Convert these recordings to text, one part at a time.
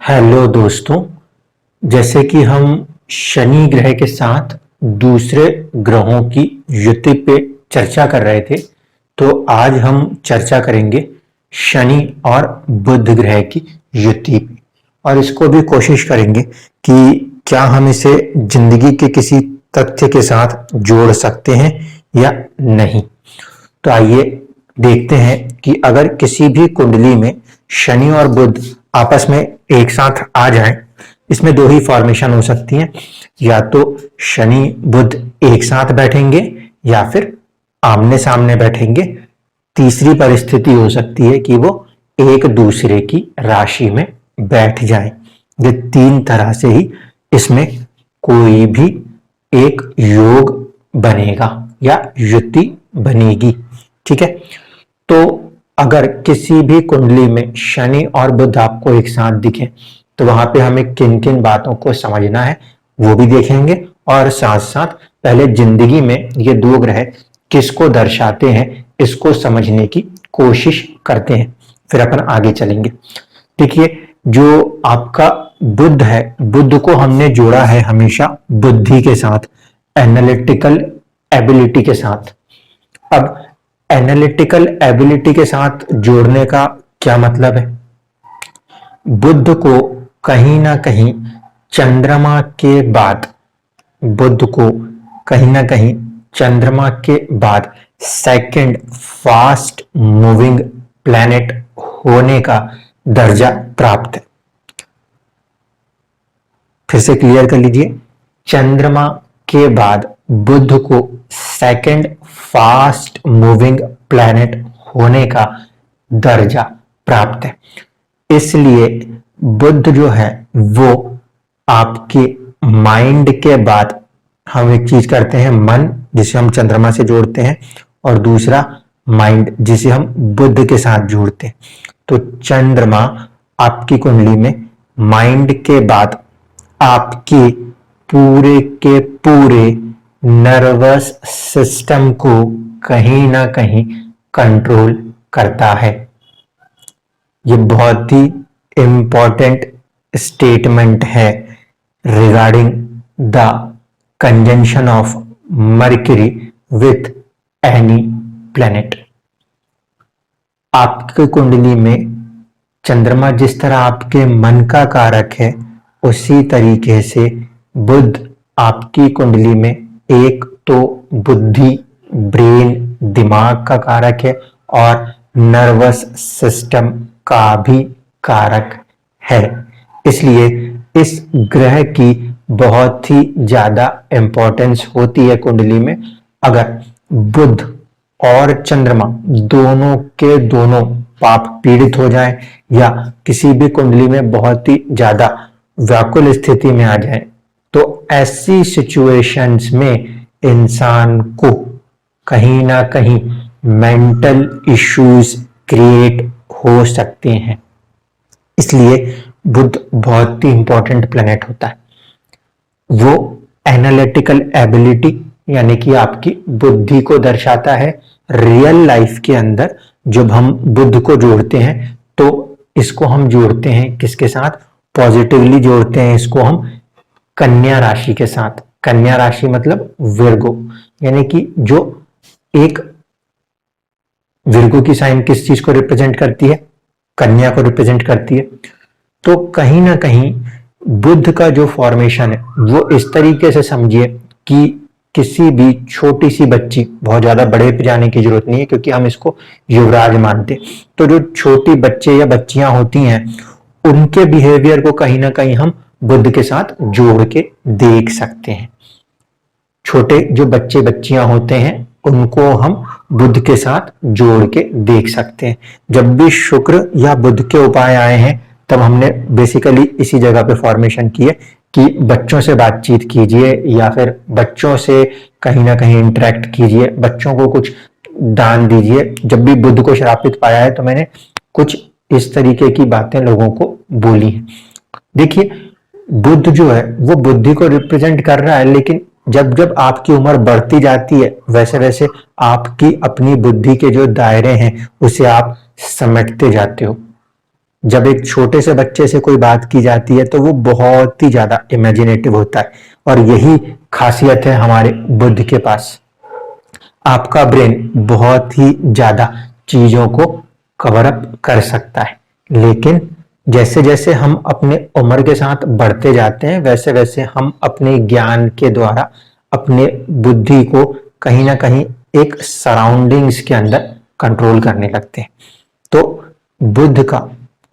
Hello दोस्तों। जैसे कि हम शनि ग्रह के साथ दूसरे ग्रहों की युति पे चर्चा कर रहे थे, तो आज हम चर्चा करेंगे शनि और बुध ग्रह की युति पे, और इसको भी कोशिश करेंगे कि क्या हम इसे जिंदगी के किसी तथ्य के साथ जोड़ सकते हैं या नहीं। तो आइए देखते हैं कि अगर किसी भी कुंडली में शनि और बुध आपस में एक साथ आ जाएं, इसमें दो ही फॉर्मेशन हो सकती हैं, या तो शनि बुध एक साथ बैठेंगे या फिर आमने सामने बैठेंगे। तीसरी परिस्थिति हो सकती है कि वो एक दूसरे की राशि में बैठ जाएं। ये तीन तरह से ही इसमें कोई भी एक योग बनेगा या युति बनेगी। ठीक है, तो अगर किसी भी कुंडली में शनि और बुध आपको एक साथ दिखे तो वहां पे हमें किन किन बातों को समझना है वो भी देखेंगे, और साथ साथ पहले जिंदगी में ये दो ग्रह किसको दर्शाते हैं इसको समझने की कोशिश करते हैं, फिर अपन आगे चलेंगे। देखिए, जो आपका बुध है, बुध को हमने जोड़ा है हमेशा बुद्धि के साथ, एनालिटिकल एबिलिटी के साथ। अब एनालिटिकल एबिलिटी के साथ जोड़ने का क्या मतलब है? बुध को कहीं ना कहीं चंद्रमा के बाद, बुध को कहीं ना कहीं चंद्रमा के बाद सेकंड फास्ट मूविंग प्लैनेट होने का दर्जा प्राप्त है। फिर से क्लियर कर लीजिए, चंद्रमा के बाद बुध को सेकंड फास्ट मूविंग प्लैनेट होने का दर्जा प्राप्त है। इसलिए बुध जो है वो आपके माइंड के बाद, हम एक चीज करते हैं मन जिसे हम चंद्रमा से जोड़ते हैं, और दूसरा माइंड जिसे हम बुध के साथ जोड़ते हैं। तो चंद्रमा आपकी कुंडली में माइंड के बाद आपके पूरे के पूरे नर्वस सिस्टम को कहीं ना कहीं कंट्रोल करता है। ये बहुत ही इंपॉर्टेंट स्टेटमेंट है regarding the conjunction of mercury with any planet. आपकी कुंडली में चंद्रमा जिस तरह आपके मन का कारक है, उसी तरीके से बुध आपकी कुंडली में एक तो बुद्धि, ब्रेन, दिमाग का कारक है, और नर्वस सिस्टम का भी कारक है। इसलिए इस ग्रह की बहुत ही ज्यादा इंपॉर्टेंस होती है कुंडली में। अगर बुध और चंद्रमा दोनों के दोनों पाप पीड़ित हो जाए, या किसी भी कुंडली में बहुत ही ज्यादा व्याकुल स्थिति में आ जाए, तो ऐसी सिचुएशंस में इंसान को कहीं ना कहीं मेंटल इश्यूज क्रिएट हो सकते हैं। इसलिए बुध बहुत ही इंपॉर्टेंट प्लैनेट होता है। वो एनालिटिकल एबिलिटी यानी कि आपकी बुद्धि को दर्शाता है। रियल लाइफ के अंदर जब हम बुध को जोड़ते हैं तो इसको हम जोड़ते हैं किसके साथ? पॉजिटिवली जोड़ते हैं इसको हम कन्या राशि के साथ। कन्या राशि मतलब विर्गो, यानी कि जो एक विर्गो की साइन किस चीज को रिप्रेजेंट करती है? कन्या को रिप्रेजेंट करती है। तो कहीं ना कहीं बुध का जो फॉर्मेशन है वो इस तरीके से समझिए कि किसी भी छोटी सी बच्ची, बहुत ज्यादा बड़े पे जाने की जरूरत नहीं है क्योंकि हम इसको युवराज मानते, तो जो छोटी बच्चे या बच्चियां होती हैं उनके बिहेवियर को कहीं ना कहीं हम बुध के साथ जोड़ के देख सकते हैं। छोटे जो बच्चे बच्चियां होते हैं उनको हम बुध के साथ जोड़ के देख सकते हैं। जब भी शुक्र या बुध के उपाय आए हैं तब हमने बेसिकली इसी जगह पे फॉर्मेशन की है कि बच्चों से बातचीत कीजिए या फिर बच्चों से कहीं ना कहीं इंटरेक्ट कीजिए, बच्चों को कुछ दान दीजिए। जब भी बुध को श्रापित पाया है तो मैंने कुछ इस तरीके की बातें लोगों को बोली हैं। देखिए, बुध जो है वो बुद्धि को रिप्रेजेंट कर रहा है, लेकिन जब जब आपकी उम्र बढ़ती जाती है वैसे वैसे आपकी अपनी बुद्धि के जो दायरे हैं उसे आप समेटते जाते हो। जब एक छोटे से बच्चे से कोई बात की जाती है तो वो बहुत ही ज्यादा इमेजिनेटिव होता है, और यही खासियत है हमारे बुद्ध के पास। आपका ब्रेन बहुत ही ज्यादा चीजों को कवर अप कर सकता है, लेकिन जैसे जैसे हम अपने उम्र के साथ बढ़ते जाते हैं वैसे वैसे हम अपने ज्ञान के द्वारा अपने बुद्धि को कहीं ना कहीं एक सराउंडिंग्स के अंदर कंट्रोल करने लगते हैं। तो बुद्ध का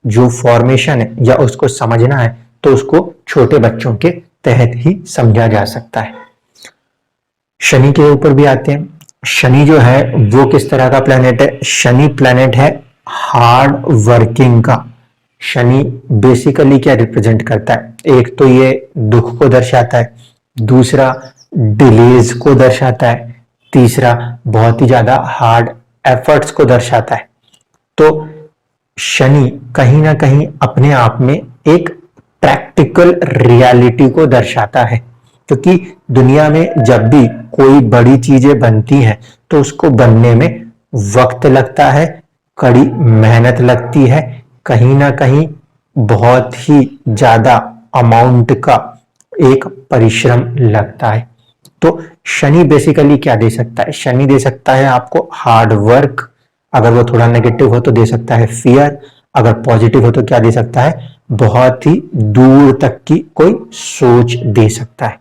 जो फॉर्मेशन है या उसको समझना है तो उसको छोटे बच्चों के तहत ही समझा जा सकता है। शनि के ऊपर भी आते हैं। शनि जो है वो किस तरह का प्लेनेट है? शनि प्लेनेट है हार्ड वर्किंग का। शनि बेसिकली क्या रिप्रेजेंट करता है? एक तो ये दुख को दर्शाता है, दूसरा डिलेज को दर्शाता है, तीसरा बहुत ही ज्यादा हार्ड एफर्ट्स को दर्शाता है। तो शनि कहीं ना कहीं अपने आप में एक प्रैक्टिकल रियलिटी को दर्शाता है, क्योंकि दुनिया में जब भी कोई बड़ी चीजें बनती हैं तो उसको बनने में वक्त लगता है, कड़ी मेहनत लगती है, कहीं ना कहीं बहुत ही ज्यादा अमाउंट का एक परिश्रम लगता है। तो शनि बेसिकली क्या दे सकता है? शनि दे सकता है आपको हार्ड वर्क, अगर वो थोड़ा नेगेटिव हो तो दे सकता है फियर, अगर पॉजिटिव हो तो क्या दे सकता है? बहुत ही दूर तक की कोई सोच दे सकता है।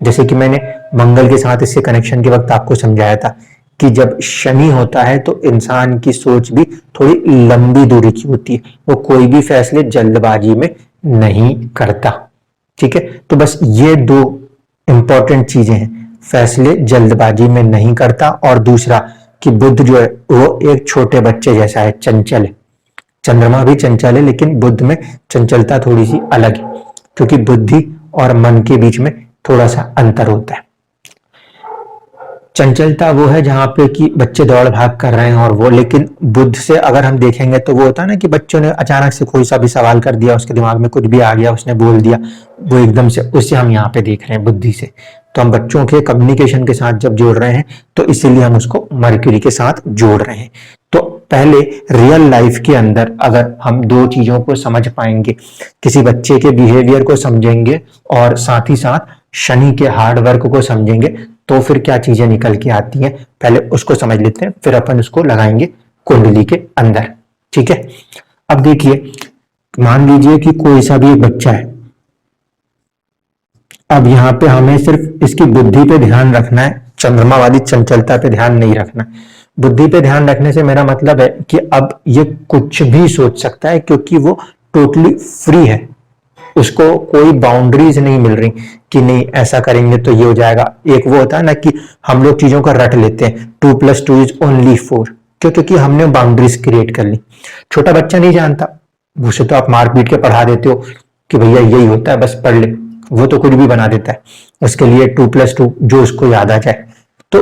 जैसे कि मैंने मंगल के साथ इसके कनेक्शन के वक्त आपको समझाया था कि जब शनि होता है तो इंसान की सोच भी थोड़ी लंबी दूरी की होती है, वो कोई भी फैसले जल्दबाजी में नहीं करता। ठीक है, तो बस ये दो इंपॉर्टेंट चीजें हैं, फैसले जल्दबाजी में नहीं करता, और दूसरा कि बुद्ध जो है वो एक छोटे बच्चे जैसा है, चंचल है। चंद्रमा भी चंचल है लेकिन बुद्ध में चंचलता थोड़ी सी अलग है, क्योंकि बुद्धि और मन के बीच में थोड़ा सा अंतर होता है। चंचलता वो है जहां पे कि बच्चे दौड़ भाग कर रहे हैं और वो, लेकिन बुद्ध से अगर हम देखेंगे तो वो होता है ना कि बच्चों ने अचानक से कोई सा भी सवाल कर दिया, उसके दिमाग में कुछ भी आ गया, उसने बोल दिया, वो एकदम से, उससे हम यहाँ पे देख रहे हैं बुद्धि से। तो हम बच्चों के कम्युनिकेशन के साथ जब जोड़ रहे हैं तो इसीलिए हम उसको मर्क्यूरी के साथ जोड़ रहे हैं। तो पहले रियल लाइफ के अंदर अगर हम दो चीजों को समझ पाएंगे, किसी बच्चे के बिहेवियर को समझेंगे और साथ ही साथ शनि के हार्ड वर्क को समझेंगे, तो फिर क्या चीजें निकल के आती हैं पहले उसको समझ लेते हैं, फिर अपन उसको लगाएंगे कुंडली के अंदर। ठीक है, अब देखिए, मान लीजिए कि कोई सा भी एक बच्चा है। अब यहाँ पे हमें सिर्फ इसकी बुद्धि पे ध्यान रखना है, चंद्रमा वाली चंचलता पे ध्यान नहीं रखना। बुद्धि पे ध्यान रखने से मेरा मतलब है कि अब ये कुछ भी सोच सकता है, क्योंकि वो टोटली फ्री है, उसको कोई बाउंड्रीज नहीं मिल रही कि नहीं ऐसा करेंगे तो ये हो जाएगा। एक वो होता है ना कि हम लोग चीजों का रट लेते हैं, 2+2 इज ओनली 4, क्यों? क्योंकि हमने बाउंड्रीज क्रिएट कर ली। छोटा बच्चा नहीं जानता, उसे तो आप मार पीट के पढ़ा देते हो कि भैया यही होता है, बस पढ़ ले, वो तो कुछ भी बना देता है, उसके लिए 2+2 जो उसको याद आ जाए। तो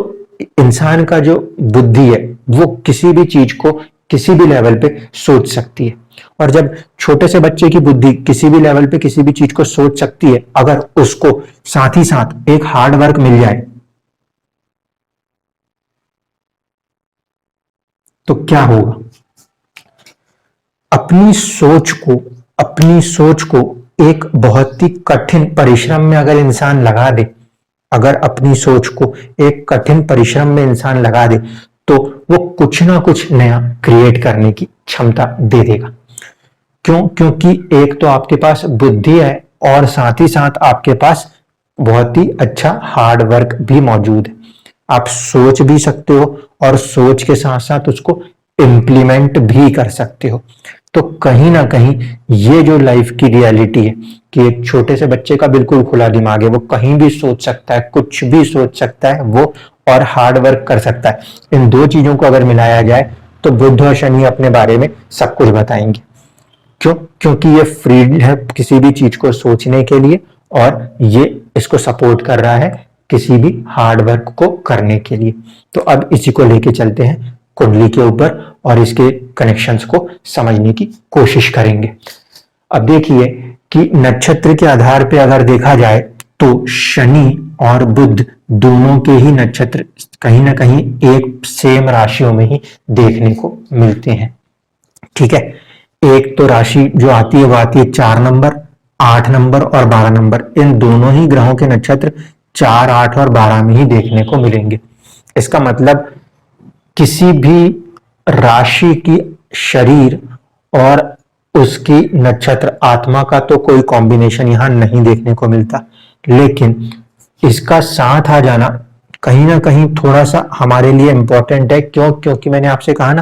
इंसान का जो बुद्धि है वो किसी भी चीज को किसी भी लेवल पे सोच सकती है, और जब छोटे से बच्चे की बुद्धि किसी भी लेवल पे किसी भी चीज को सोच सकती है, अगर उसको साथ ही साथ एक हार्ड वर्क मिल जाए तो क्या होगा? अपनी सोच को एक बहुत ही कठिन परिश्रम में अगर इंसान लगा दे, अगर अपनी सोच को एक कठिन परिश्रम में इंसान लगा दे तो वो कुछ ना कुछ नया क्रिएट करने की क्षमता दे देगा। क्यों? क्योंकि एक तो आपके पास बुद्धि है और साथ ही साथ आपके पास बहुत ही अच्छा हार्ड वर्क भी मौजूद है। आप सोच भी सकते हो और सोच के साथ साथ उसको इम्प्लीमेंट भी कर सकते हो। तो कहीं ना कहीं ये जो लाइफ की रियलिटी है कि एक छोटे से बच्चे का बिल्कुल खुला दिमाग है, वो कहीं भी सोच सकता है, कुछ भी सोच सकता है वो, और हार्ड वर्क कर सकता है। इन दो चीजों को अगर मिलाया जाए तो बुध और शनि अपने बारे में सब कुछ बताएंगे। क्यों? क्योंकि ये फ्री है किसी भी चीज को सोचने के लिए, और ये इसको सपोर्ट कर रहा है किसी भी हार्ड वर्क को करने के लिए। तो अब इसी को लेके चलते हैं कुंडली के ऊपर और इसके कनेक्शंस को समझने की कोशिश करेंगे। अब देखिए कि नक्षत्र के आधार पे अगर देखा जाए तो शनि और बुध दोनों के ही नक्षत्र कहीं ना कहीं एक सेम राशियों में ही देखने को मिलते हैं। ठीक है, एक तो राशि जो आती है वो आती है 4 नंबर, 8 नंबर और 12 नंबर। इन दोनों ही ग्रहों के नक्षत्र 4, 8 और 12 में ही देखने को मिलेंगे। इसका मतलब किसी भी राशि की शरीर और उसकी नक्षत्र आत्मा का तो कोई कॉम्बिनेशन यहां नहीं देखने को मिलता, लेकिन इसका साथ आ जाना कहीं ना कहीं थोड़ा सा हमारे लिए इंपॉर्टेंट है। क्यों? क्योंकि मैंने आपसे कहा ना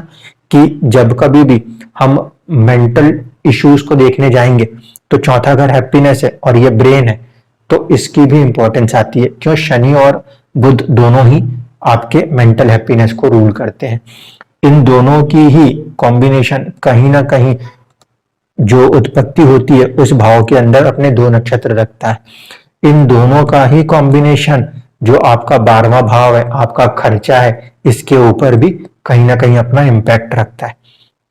कि जब कभी भी हम मेंटल इश्यूज को देखने जाएंगे तो चौथा घर हैप्पीनेस है और ये ब्रेन है, तो इसकी भी इंपॉर्टेंस आती है। क्यों? शनि और बुध दोनों ही आपके मेंटल हैप्पीनेस को रूल करते हैं। इन दोनों की ही कॉम्बिनेशन कहीं ना कहीं जो उत्पत्ति होती है उस भाव के अंदर अपने 2 नक्षत्र रखता है। इन दोनों का ही कॉम्बिनेशन जो आपका 12वां भाव है, आपका खर्चा है, इसके ऊपर भी कहीं ना कहीं अपना इम्पैक्ट रखता है।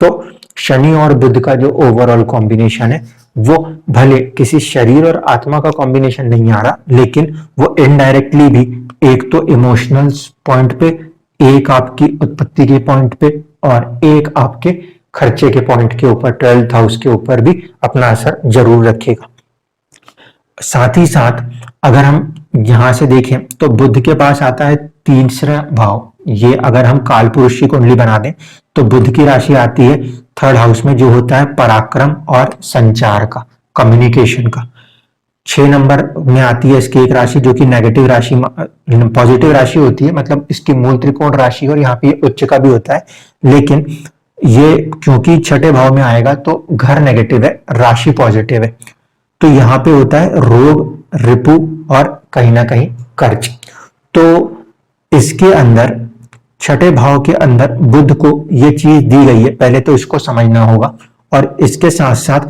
तो शनि और बुध का जो ओवरऑल कॉम्बिनेशन है वो भले किसी शरीर और आत्मा का कॉम्बिनेशन नहीं आ रहा, लेकिन वो इनडायरेक्टली भी एक तो इमोशनल पॉइंट पे, एक आपकी उत्पत्ति के पॉइंट पे और एक आपके खर्चे के पॉइंट के ऊपर, 12th हाउस के ऊपर भी अपना असर जरूर रखेगा। साथ ही साथ अगर हम यहां से देखें तो बुध के पास आता है 3रा भाव। ये अगर हम काल पुरुष की कुंडली बना दें तो बुध की राशि आती है 3rd हाउस में, जो होता है पराक्रम और संचार का, कम्युनिकेशन का। 6 नंबर में आती है इसकी एक राशि जो कि नेगेटिव राशि, पॉजिटिव राशि होती है, मतलब इसकी मूल त्रिकोण राशि और यहाँ पे उच्च का भी होता है, लेकिन ये क्योंकि 6ठे भाव में आएगा तो घर नेगेटिव है, राशि पॉजिटिव है, तो यहाँ पे होता है रोग, रिपु और कहीं ना कहीं कर्ज। तो इसके अंदर 6ठे भाव के अंदर बुध को ये चीज दी गई है, पहले तो इसको समझना होगा। और इसके साथ साथ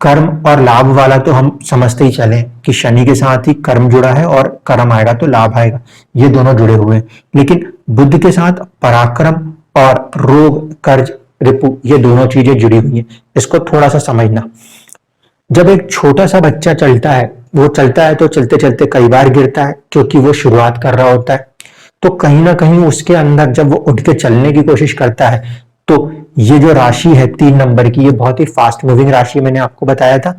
कर्म और लाभ वाला तो हम समझते ही चले कि शनि के साथ ही कर्म जुड़ा है और कर्म आएगा तो लाभ आएगा, ये दोनों जुड़े हुए हैं। लेकिन बुध के साथ पराक्रम और रोग, कर्ज, रिपु ये दोनों चीजें जुड़ी हुई हैं, इसको थोड़ा सा समझना। जब एक छोटा सा बच्चा चलता है, वो चलता है तो चलते चलते कई बार गिरता है क्योंकि वो शुरुआत कर रहा होता है, तो कहीं ना कहीं उसके अंदर जब वो उठ के चलने की कोशिश करता है तो ये जो राशि है 3 नंबर की, ये बहुत ही फास्ट मूविंग राशि मैंने आपको बताया था।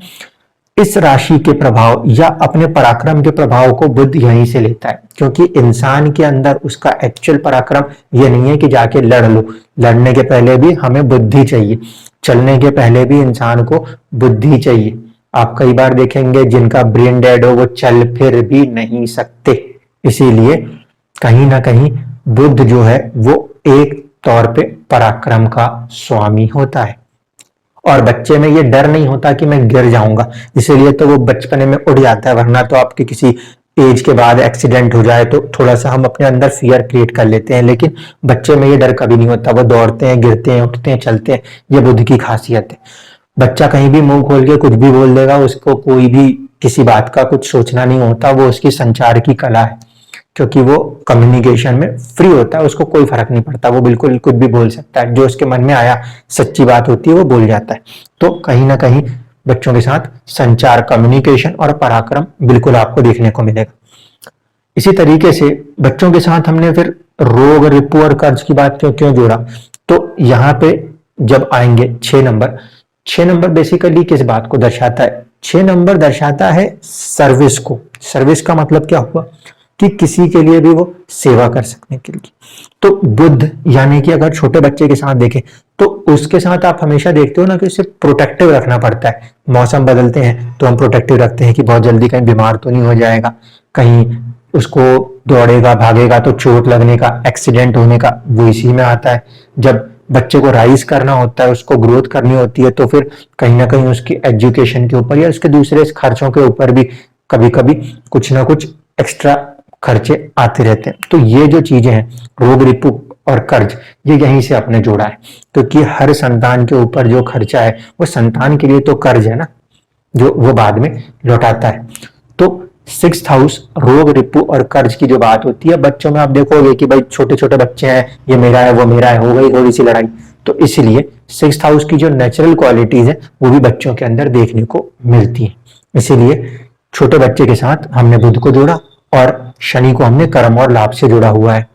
इस राशि के प्रभाव या अपने पराक्रम के प्रभाव को बुध यहीं से लेता है, क्योंकि इंसान के अंदर उसका एक्चुअल पराक्रम ये नहीं है कि जाके लड़ लो, लड़ने के पहले भी हमें बुद्धि चाहिए, चलने के पहले भी इंसान को बुद्धि चाहिए। आप कई बार देखेंगे जिनका ब्रेन डेड हो वो चल फिर भी नहीं सकते, इसीलिए कहीं ना कहीं बुध जो है वो एक तौर पे पराक्रम का स्वामी होता है। और बच्चे में ये डर नहीं होता कि मैं गिर जाऊंगा, इसीलिए तो वो बचपने में उड़ जाता है, वरना तो आपके किसी एज के बाद एक्सीडेंट हो जाए तो थोड़ा सा हम अपने अंदर फियर क्रिएट कर लेते हैं, लेकिन बच्चे में ये डर कभी नहीं होता, वो दौड़ते हैं, गिरते हैं, उठते हैं, चलते हैं, ये बुध की खासियत है। बच्चा कहीं भी मुंह खोल के कुछ भी बोल देगा, उसको कोई भी किसी बात का कुछ सोचना नहीं होता, वो उसकी संचार की कला है, क्योंकि वो कम्युनिकेशन में फ्री होता है, उसको कोई फर्क नहीं पड़ता, वो बिल्कुल कुछ भी बोल सकता है, जो उसके मन में आया सच्ची बात होती है वो बोल जाता है। तो कहीं ना कहीं बच्चों के साथ संचार, कम्युनिकेशन और पराक्रम बिल्कुल आपको देखने को मिलेगा। इसी तरीके से बच्चों के साथ हमने फिर रोग, रिपु और कर्ज की बात क्यों क्यों जोड़ा, तो यहाँ पे जब आएंगे 6 नंबर, 6 नंबर बेसिकली किस बात को दर्शाता है? 6 नंबर दर्शाता है सर्विस को। सर्विस का मतलब क्या हुआ कि किसी के लिए भी वो सेवा कर सकने के लिए। तो बुध यानी कि अगर छोटे बच्चे के साथ देखें तो उसके साथ आप हमेशा देखते हो ना कि उसे प्रोटेक्टिव रखना पड़ता है। मौसम बदलते हैं तो हम प्रोटेक्टिव रखते हैं कि बहुत जल्दी कहीं बीमार तो नहीं हो जाएगा, कहीं उसको दौड़ेगा भागेगा तो चोट लगने का, एक्सीडेंट होने का, वो इसी में आता है। जब बच्चे को राइज करना होता है, उसको ग्रोथ करनी होती है, तो फिर कहीं ना कहीं उसकी एजुकेशन के ऊपर या उसके दूसरे खर्चों के ऊपर भी कभी कभी कुछ ना कुछ एक्स्ट्रा खर्चे आते रहते हैं। तो ये जो चीजें हैं रोग, रिपु और कर्ज, ये यहीं से अपने जोड़ा है, क्योंकि हर संतान के ऊपर जो खर्चा है वो संतान के लिए तो कर्ज है ना, जो वो बाद में लौटाता है। तो 6th हाउस रोग, रिपु और कर्ज की जो बात होती है, बच्चों में आप देखोगे कि भाई छोटे छोटे बच्चे हैं, ये मेरा है वो मेरा है, हो गई थोड़ी सी लड़ाई, तो इसलिए 6th हाउस की जो नेचुरल क्वालिटीज है वो भी बच्चों के अंदर देखने को मिलती है। इसीलिए छोटे बच्चे के साथ हमने बुध को जोड़ा और शनि को हमने कर्म और लाभ से जुड़ा हुआ है।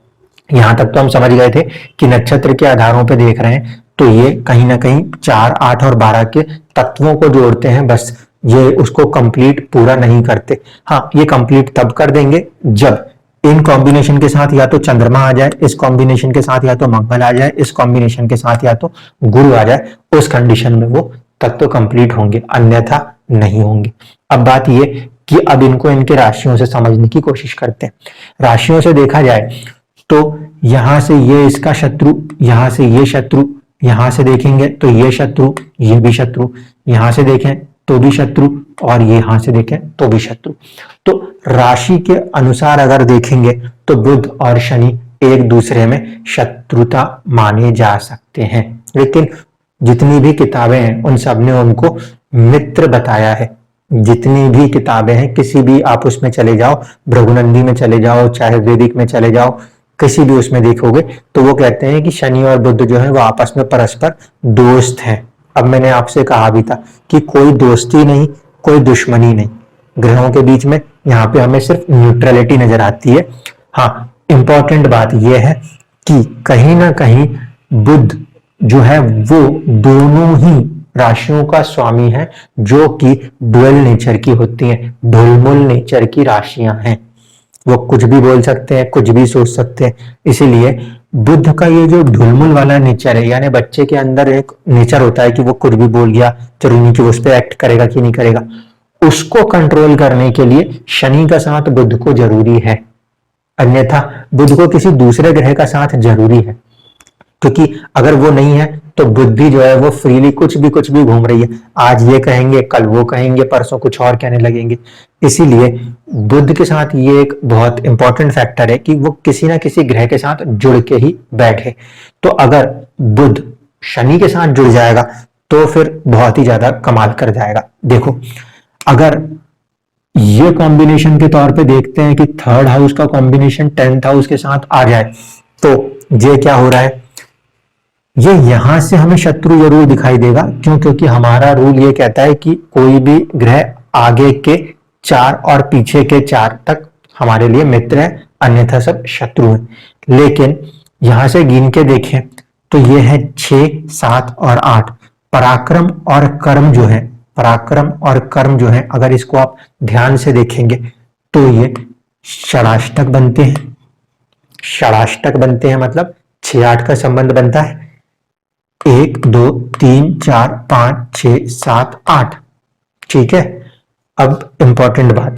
यहां तक तो हम समझ गए थे कि नक्षत्र के आधारों पर देख रहे हैं, तो ये कहीं ना कहीं 4, 8 और 12 के तत्वों को जोड़ते हैं, बस ये उसको कंप्लीट पूरा नहीं करते। हाँ, ये कंप्लीट तब कर देंगे जब इन कॉम्बिनेशन के साथ या तो चंद्रमा आ जाए, इस कॉम्बिनेशन के साथ या तो मंगल आ जाए, इस कॉम्बिनेशन के साथ या तो गुरु आ जाए, उस कंडीशन में वो तत्व कंप्लीट होंगे, अन्यथा नहीं होंगे। अब बात ये कि अब इनको इनके राशियों से समझने की कोशिश करते हैं। राशियों से देखा जाए तो यहां से ये इसका शत्रु, यहां से ये शत्रु, यहां से देखेंगे तो ये शत्रु, ये भी शत्रु, यहां से देखें तो भी शत्रु, और ये यहां से देखें तो भी शत्रु। तो राशि के अनुसार अगर देखेंगे तो बुध और शनि एक दूसरे में शत्रुता माने जा सकते हैं, लेकिन जितनी भी किताबें हैं उन सब ने उनको मित्र बताया है। जितनी भी किताबें हैं, किसी भी आप उसमें चले जाओ, भृगुनंदी में चले जाओ, चाहे वैदिक में चले जाओ, किसी भी उसमें देखोगे तो वो कहते हैं कि शनि और बुध जो है वो आपस में परस्पर दोस्त हैं। अब मैंने आपसे कहा भी था कि कोई दोस्ती नहीं, कोई दुश्मनी नहीं, ग्रहों के बीच में यहाँ पे हमें सिर्फ न्यूट्रलिटी नजर आती है। हाँ, इंपॉर्टेंट बात यह है कि कहीं ना कहीं बुध जो है वो दोनों ही राशियों का स्वामी है, जो कि डुअल नेचर की होती हैं, ढुलमुल नेचर की राशियां हैं। वो कुछ भी बोल सकते हैं, कुछ भी सोच सकते हैं। इसीलिए बुध का ये जो ढुलमुल वाला नेचर है, यानी बच्चे के अंदर एक नेचर होता है कि वो कुछ भी बोल गया, जरूरी नहीं कि उस पर एक्ट करेगा कि नहीं करेगा, उसको कंट्रोल करने के लिए शनि का साथ बुध को जरूरी है, अन्यथा बुध को किसी दूसरे ग्रह का साथ जरूरी है। क्योंकि अगर वो नहीं है तो बुद्धि जो है वो फ्रीली कुछ भी घूम रही है, आज ये कहेंगे, कल वो कहेंगे, परसों कुछ और कहने लगेंगे। इसीलिए बुध के साथ ये एक बहुत इंपॉर्टेंट फैक्टर है कि वो किसी ना किसी ग्रह के साथ जुड़ के ही बैठे। तो अगर बुध शनि के साथ जुड़ जाएगा तो फिर बहुत ही ज्यादा कमाल कर जाएगा। देखो, अगर ये कॉम्बिनेशन के तौर पे देखते हैं कि थर्ड हाउस का कॉम्बिनेशन 10th हाउस के साथ आ जाए, तो ये क्या हो रहा है, ये यहां से हमें शत्रु जरूर दिखाई देगा। क्यों? क्योंकि हमारा रूल ये कहता है कि कोई भी ग्रह आगे के 4 और पीछे के 4 तक हमारे लिए मित्र है, अन्यथा सब शत्रु है। लेकिन यहां से गिन के देखें तो ये है 6, 7 और 8। पराक्रम और कर्म जो है, पराक्रम और कर्म जो है, अगर इसको आप ध्यान से देखेंगे तो ये षडाष्टक बनते हैं। षडाष्टक बनते हैं मतलब 6, 8 का संबंध बनता है। 1, 2, 3, 4, 5, 6, 7, 8। ठीक है। अब इंपॉर्टेंट बात,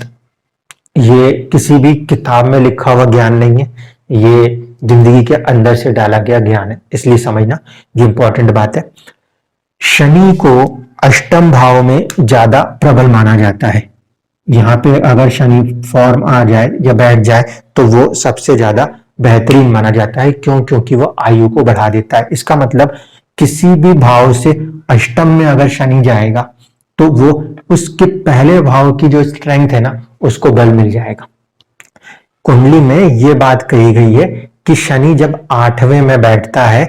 ये किसी भी किताब में लिखा हुआ ज्ञान नहीं है, ये जिंदगी के अंदर से डाला गया ज्ञान है, इसलिए समझना ये इंपॉर्टेंट बात है। शनि को अष्टम भाव में ज्यादा प्रबल माना जाता है। यहां पे अगर शनि फॉर्म आ जाए या बैठ जाए तो वो सबसे ज्यादा बेहतरीन माना जाता है। क्यों? क्योंकि वो आयु को बढ़ा देता है। इसका मतलब किसी भी भाव से अष्टम में अगर शनि जाएगा तो वो उसके पहले भाव की जो स्ट्रेंथ है ना, उसको बल मिल जाएगा। कुंडली में ये बात कही गई है कि शनि जब 8वें में बैठता है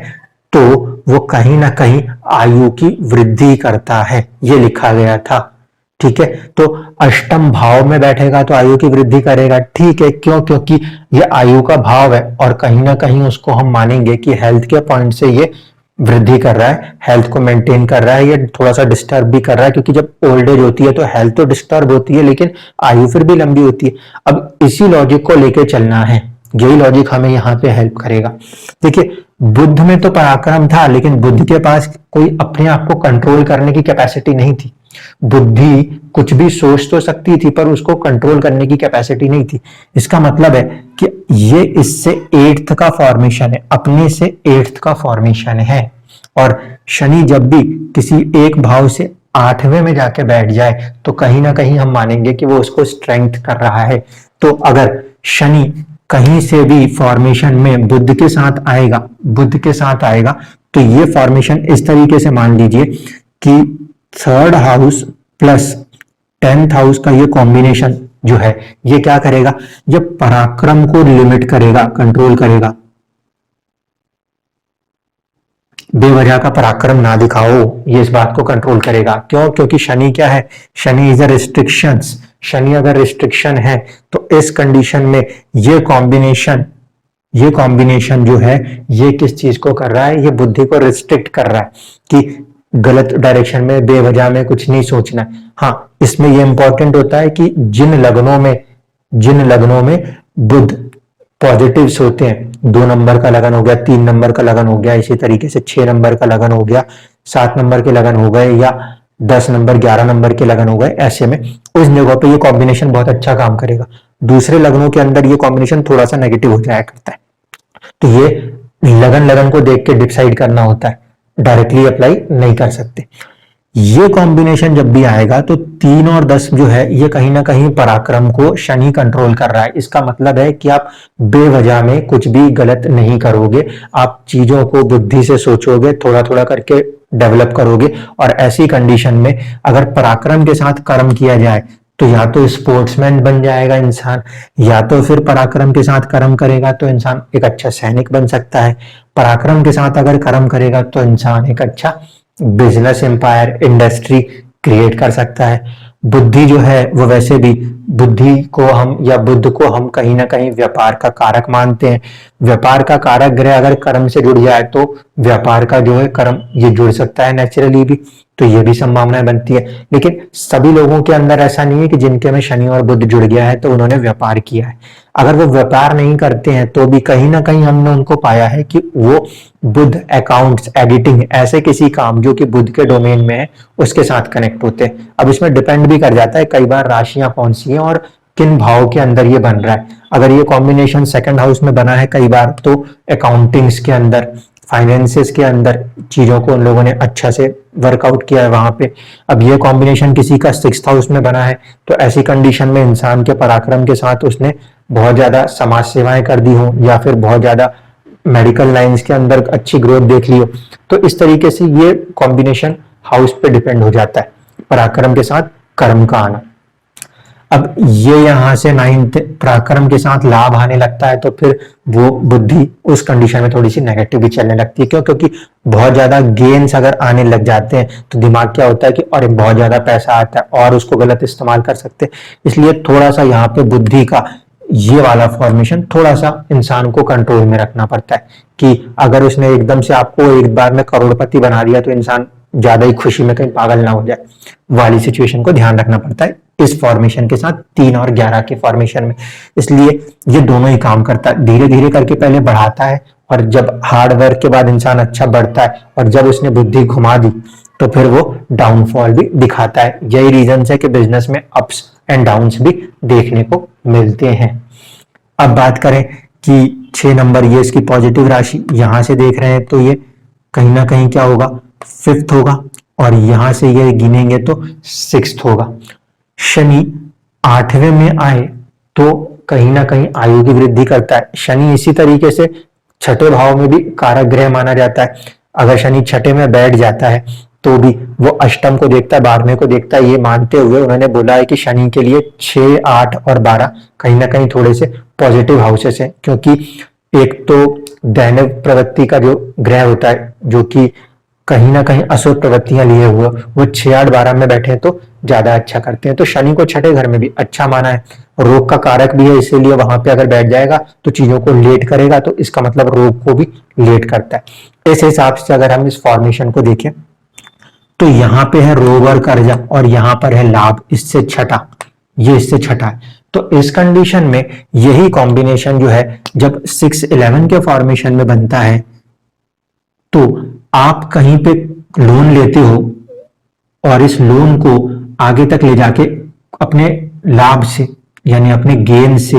तो वो कहीं ना कहीं आयु की वृद्धि करता है, ये लिखा गया था। ठीक है, तो अष्टम भाव में बैठेगा तो आयु की वृद्धि करेगा। ठीक है, क्यों? क्योंकि ये आयु का भाव है और कहीं ना कहीं उसको हम मानेंगे कि हेल्थ के पॉइंट से ये वृद्धि कर रहा है, हेल्थ को मेंटेन कर रहा है, ये थोड़ा सा डिस्टर्ब भी कर रहा है, क्योंकि जब ओल्ड एज होती है तो हेल्थ तो डिस्टर्ब होती है लेकिन आयु फिर भी लंबी होती है। अब इसी लॉजिक को लेके चलना है, यही लॉजिक हमें यहाँ पे हेल्प करेगा। देखिए, बुद्ध में तो पराक्रम था, लेकिन बुद्ध के पास कोई अपने आप को कंट्रोल करने की कैपेसिटी नहीं थी। बुद्धि कुछ भी सोच तो सकती थी पर उसको कंट्रोल करने की कैपेसिटी नहीं थी। इसका मतलब है कि ये इससे 8th का फॉर्मेशन है, अपने से 8th का फॉर्मेशन है। और शनि जब भी किसी एक भाव से 8वें में जाके बैठ जाए तो कहीं ना कहीं हम मानेंगे कि वो उसको स्ट्रेंथ कर रहा है। तो अगर शनि कहीं से भी फॉर्मेशन में बुध के साथ आएगा, बुध के साथ आएगा तो ये फॉर्मेशन इस तरीके से मान लीजिए कि 3rd house plus 10th house का ये कॉम्बिनेशन जो है ये क्या करेगा, ये पराक्रम को लिमिट करेगा, कंट्रोल करेगा। बेवजह का पराक्रम ना दिखाओ, ये इस बात को कंट्रोल करेगा। क्यों? क्योंकि शनि क्या है, Shani is a restrictions. Shani अगर रिस्ट्रिक्शन है तो इस कंडीशन में ये कॉम्बिनेशन ये कॉम्बिनेशन जो है ये किस चीज को कर रहा है, ये बुद्धि को रिस्ट्रिक्ट कर रहा है कि गलत डायरेक्शन में बेवजह में कुछ नहीं सोचना है। हाँ, इसमें ये इंपॉर्टेंट होता है कि जिन लग्नों में बुध पॉजिटिव्स होते हैं, 2 नंबर का लगन हो गया, 3 नंबर का लगन हो गया, इसी तरीके से 6 नंबर का लगन हो गया, 7 नंबर के लगन हो गए, या 10 नंबर 11 नंबर के लगन हो गए, ऐसे में उस जगह पे ये कॉम्बिनेशन बहुत अच्छा काम करेगा। दूसरे लग्नों के अंदर ये कॉम्बिनेशन थोड़ा सा नेगेटिव हो जाया करता है। तो ये लगन को देख के डिसाइड करना होता है, डायरेक्टली अप्लाई नहीं कर सकते। ये कॉम्बिनेशन जब भी आएगा तो 3 और 10 जो है ये कहीं ना कहीं पराक्रम को शनि कंट्रोल कर रहा है। इसका मतलब है कि आप बेवजह में कुछ भी गलत नहीं करोगे, आप चीजों को बुद्धि से सोचोगे, थोड़ा थोड़ा करके डेवलप करोगे। और ऐसी कंडीशन में अगर पराक्रम के साथ कर्म किया जाए तो या तो स्पोर्ट्समैन बन जाएगा इंसान, या तो फिर पराक्रम के साथ कर्म करेगा तो इंसान एक अच्छा सैनिक बन सकता है। पराक्रम के साथ अगर कर्म करेगा तो इंसान एक अच्छा बिजनेस एम्पायर, इंडस्ट्री क्रिएट कर सकता है। बुद्धि जो है वो वैसे भी बुद्धि को हम या बुद्ध को हम कहीं ना कहीं व्यापार का कारक मानते हैं। व्यापार का कारक ग्रह अगर कर्म से जुड़ जाए तो व्यापार का जो है कर्म ये जुड़ सकता है नेचुरली भी, तो ये भी संभावनाएं बनती है। लेकिन सभी लोगों के अंदर ऐसा नहीं है कि जिनके में शनि और बुध जुड़ गया है तो उन्होंने व्यापार किया है। अगर वो व्यापार नहीं करते हैं तो भी कहीं ना कहीं हमने उनको पाया है कि वो बुध, अकाउंट्स, एडिटिंग, ऐसे किसी काम जो कि बुध के डोमेन में है उसके साथ कनेक्ट होते हैं। अब इसमें डिपेंड भी कर जाता है कई बार राशियां कौन सी हैं और किन भाव के अंदर ये बन रहा है। अगर ये कॉम्बिनेशन सेकंड हाउस में बना है कई बार तो अकाउंटिंग्स के अंदर, फाइनेंसेस के अंदर चीजों को उन लोगों ने अच्छा से वर्कआउट किया है वहां पे। अब ये कॉम्बिनेशन किसी का 6th हाउस में बना है तो ऐसी कंडीशन में इंसान के पराक्रम के साथ उसने बहुत ज्यादा समाज सेवाएं कर दी हो या फिर बहुत ज्यादा मेडिकल लाइंस के अंदर अच्छी ग्रोथ देख ली हो, तो इस तरीके से ये कॉम्बिनेशन हाउस पे डिपेंड हो जाता है, पराक्रम के साथ कर्म का आना। अब ये यहां से 9th पराक्रम के साथ लाभ आने लगता है तो फिर वो बुद्धि उस कंडीशन में थोड़ी सी नेगेटिव भी चलने लगती है। क्यों? क्योंकि बहुत ज्यादा गेन्स अगर आने लग जाते हैं तो दिमाग क्या होता है कि और बहुत ज्यादा पैसा आता है और उसको गलत इस्तेमाल कर सकते हैं। इसलिए थोड़ा सा यहाँ पे बुद्धि का ये वाला फॉर्मेशन थोड़ा सा इंसान को कंट्रोल में रखना पड़ता है कि अगर उसने एकदम से आपको एक बार में करोड़पति बना दिया तो इंसान ज्यादा ही खुशी में कहीं पागल ना हो जाए, वाली सिचुएशन को ध्यान रखना पड़ता है इस फॉर्मेशन के साथ 3 और 11 के फॉर्मेशन में। इसलिए ये दोनों ही काम करता है, धीरे धीरे करके पहले बढ़ाता है और जब हार्ड वर्क के बाद इंसान अच्छा बढ़ता है और जब उसने बुद्धि घुमा दी तो फिर वो डाउनफॉल भी दिखाता है। यही रीजन है कि बिजनेस में अप्स एंड डाउन्स भी देखने को मिलते हैं। अब बात करें कि 6 नंबर ये इसकी पॉजिटिव राशि, यहां से देख रहे हैं तो ये कहीं ना कहीं क्या होगा, 5th होगा और यहां से ये गिनेंगे तो 6th होगा। शनि 8वें में आए तो कहीं ना कहीं आयु की वृद्धि करता है। शनि इसी तरीके से 6ठे भाव में भी कारक ग्रह माना जाता है। अगर शनि 6ठे में बैठ जाता है तो भी वो अष्टम को देखता है, 12वें को देखता है। ये मानते हुए उन्होंने बोला है कि शनि के लिए 6, 8 और 12 कहीं ना कहीं थोड़े से पॉजिटिव हाउसेस हैं, क्योंकि एक तो दैनिक प्रवृत्ति का जो ग्रह होता है जो कि कहीं ना कहीं असुर प्रवृत्तियां लिए हुए, वो 6, 8, 12 में बैठे हैं तो ज्यादा अच्छा करते हैं। तो शनि को 6ठे घर में भी अच्छा माना है, रोग का कारक भी है, इसीलिए वहां पे अगर बैठ जाएगा तो चीजों को लेट करेगा, तो इसका मतलब रोग को भी लेट करता है। इस हिसाब से अगर हम इस फॉर्मेशन को देखें तो यहाँ पे है रोग और कर्जा और यहाँ पर है लाभ, इससे 6ठा, ये इससे 6ठा है। तो इस कंडीशन में यही कॉम्बिनेशन जो है जब 6-11 के फॉर्मेशन में बनता है तो आप कहीं पे लोन लेते हो और इस लोन को आगे तक ले जाके अपने लाभ से यानी अपने गेन से,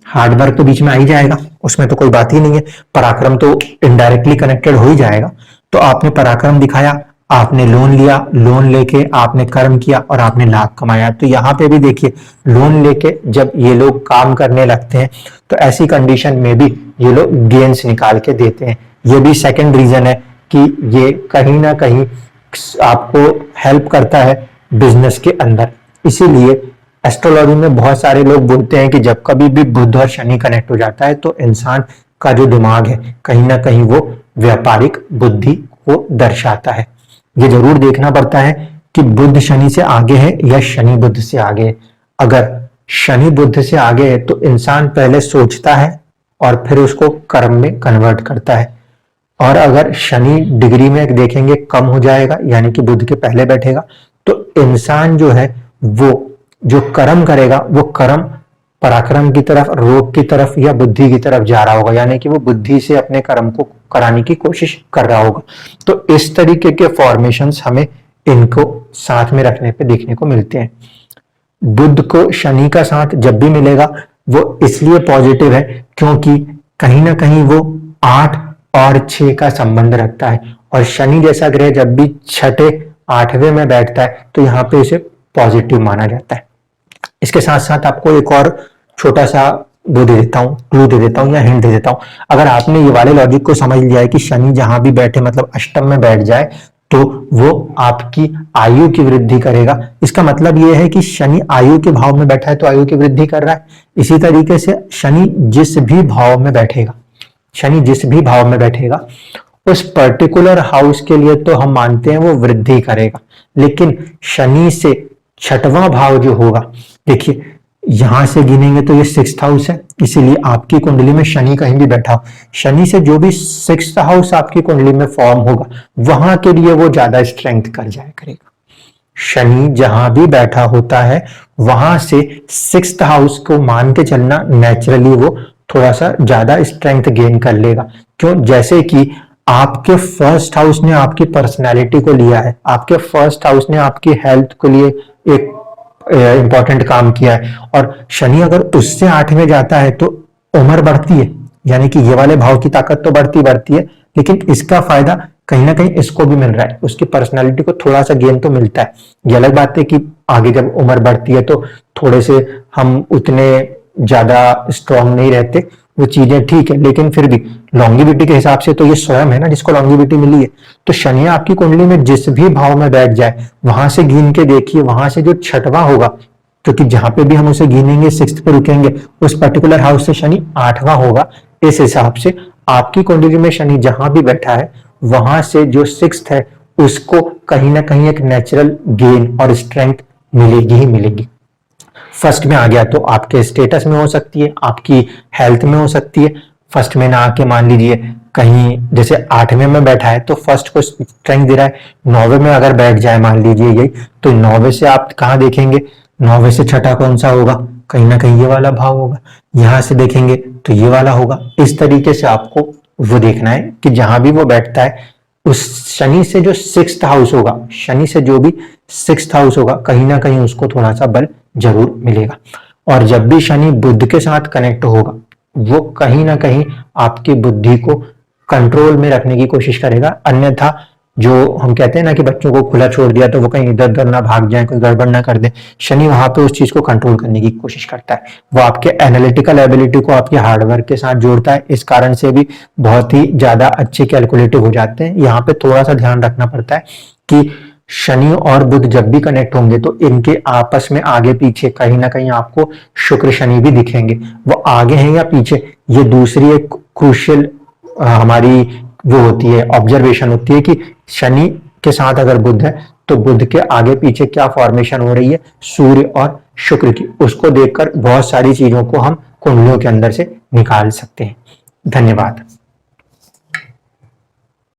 हार्डवर्क तो बीच में आ ही जाएगा, उसमें तो कोई बात ही नहीं है, पराक्रम तो इनडायरेक्टली कनेक्टेड हो ही जाएगा। तो आपने पराक्रम दिखाया, आपने लोन लिया, लोन लेके आपने कर्म किया और आपने लाभ कमाया। तो यहाँ पे भी देखिए लोन लेके जब ये लोग काम करने लगते हैं तो ऐसी कंडीशन में भी ये लोग गेन्स निकाल के देते हैं। ये भी सेकंड रीजन है कि ये कहीं ना कहीं आपको हेल्प करता है बिजनेस के अंदर। इसीलिए एस्ट्रोलॉजी में बहुत सारे लोग बोलते हैं कि जब कभी भी बुध और शनि कनेक्ट हो जाता है तो इंसान का जो दिमाग है कहीं ना कहीं वो व्यापारिक बुद्धि को दर्शाता है। ये जरूर देखना पड़ता है कि बुध शनि से आगे है या शनि बुध से आगे है। अगर शनि बुध से आगे है तो इंसान पहले सोचता है और फिर उसको कर्म में कन्वर्ट करता है। और अगर शनि डिग्री में देखेंगे कम हो जाएगा, यानी कि बुध के पहले बैठेगा, तो इंसान जो है वो जो कर्म करेगा वो कर्म पराक्रम की तरफ, रोग की तरफ या बुद्धि की तरफ जा रहा होगा, यानी कि वो बुद्धि से अपने कर्म को कराने की कोशिश कर रहा होगा। तो इस तरीके के फॉर्मेशंस हमें इनको साथ में रखने पे देखने को मिलते हैं। बुध को शनि का साथ जब भी मिलेगा वो इसलिए पॉजिटिव है क्योंकि कहीं ना कहीं वो 8 और 6 का संबंध रखता है, और शनि जैसा ग्रह जब भी छठे 8वें में बैठता है तो यहाँ पे इसे पॉजिटिव माना जाता है। इसके साथ साथ आपको एक और छोटा सा वो दे देता हूँ, क्लू दे देता हूँ या हिंट दे देता हूँ। अगर आपने ये वाले लॉजिक को समझ लिया है कि शनि जहां भी बैठे मतलब अष्टम में बैठ जाए तो वो आपकी आयु की वृद्धि करेगा। इसका मतलब ये है कि शनि आयु के भाव में बैठा है तो आयु की वृद्धि कर रहा है। इसी तरीके से शनि जिस भी भाव में बैठेगा, शनि जिस भी भाव में बैठेगा उस पर्टिकुलर हाउस के लिए तो हम मानते हैं वो वृद्धि करेगा, लेकिन शनि से छठवां भाव जो होगा, देखिए यहां से गिनेंगे तो ये 6th हाउस है, इसीलिए आपकी कुंडली में शनि कहीं भी बैठा हो, शनि से जो भी 6th हाउस आपकी कुंडली में फॉर्म होगा वहां के लिए वो ज्यादा स्ट्रेंथ कर जाया करेगा। शनि जहां भी बैठा होता है वहां से 6th हाउस को मान के चलना, नेचुरली वो थोड़ा सा ज्यादा स्ट्रेंथ गेन कर लेगा। क्यों? जैसे कि आपके फर्स्ट हाउस ने आपकी पर्सनैलिटी को लिया है, आपके फर्स्ट हाउस ने आपकी हेल्थ को लिए एक इंपॉर्टेंट काम किया है, और शनि अगर उससे 8 में जाता है तो उम्र बढ़ती है, यानी कि ये वाले भाव की ताकत तो बढ़ती है, लेकिन इसका फायदा कहीं ना कहीं इसको भी मिल रहा है, उसकी पर्सनालिटी को थोड़ा सा गेन तो मिलता है। ये अलग बात है कि आगे जब उम्र बढ़ती है तो थोड़े से हम उतने ज्यादा स्ट्रांग नहीं रहते, वो चीजें ठीक है, लेकिन फिर भी लॉन्गिविटी के हिसाब से तो ये स्वयं है ना जिसको लॉन्गिविटी मिली है। तो शनि आपकी कुंडली में जिस भी भाव में बैठ जाए वहां से गिन के देखिए, वहां से जो छठवां होगा, क्योंकि जहां पे भी हम उसे गिनेंगे 6th पे रुकेंगे, उस पर्टिकुलर हाउस से शनि 8वां होगा। इस हिसाब से आपकी कुंडली में शनि जहां भी बैठा है वहां से जो 6th है उसको कहीं ना कहीं एक नेचुरल गेन और स्ट्रेंथ मिलेगी ही मिलेगी। फर्स्ट में आ गया तो आपके स्टेटस में हो सकती है, आपकी हेल्थ में हो सकती है। फर्स्ट में ना आके मान लीजिए कहीं जैसे 8वें में बैठा है तो फर्स्ट को स्ट्रेंथ दे रहा है, 9वें में अगर बैठ जाए मान लीजिए यही, तो 9वें से आप कहाँ देखेंगे, 9वें से छठा कौन सा होगा, कहीं ना कहीं ये वाला भाव होगा, यहां से देखेंगे तो ये वाला होगा। इस तरीके से आपको वो देखना है कि जहां भी वो बैठता है उस शनि से जो 6th हाउस होगा, शनि से जो भी 6th हाउस होगा कहीं ना कहीं उसको थोड़ा सा बल जरूर मिलेगा। और जब भी शनि बुध के साथ कनेक्ट होगा वो कहीं ना कहीं आपकी बुद्धि को कंट्रोल में रखने की कोशिश करेगा, अन्यथा जो हम कहते हैं ना कि बच्चों को खुला छोड़ दिया तो वो कहीं इधर उधर ना भाग जाए, कोई गड़बड़ ना कर दे, शनि वहां पे उस चीज को कंट्रोल करने की कोशिश करता है। वो आपके एनालिटिकल एबिलिटी को आपके हार्डवर्क के साथ जोड़ता है, इस कारण से भी बहुत ही ज्यादा अच्छे कैलकुलेटिव हो जाते हैं। यहाँ पे थोड़ा सा ध्यान रखना पड़ता है कि शनि और बुध जब भी कनेक्ट होंगे तो इनके आपस में आगे पीछे कहीं ना कहीं आपको शुक्र शनि भी दिखेंगे, वो आगे हैं या पीछे, ये दूसरी एक क्रूशियल हमारी वो होती है, ऑब्जर्वेशन होती है कि शनि के साथ अगर बुध है तो बुध के आगे पीछे क्या फॉर्मेशन हो रही है सूर्य और शुक्र की, उसको देखकर बहुत सारी चीजों को हम कुंडलियों के अंदर से निकाल सकते हैं। धन्यवाद।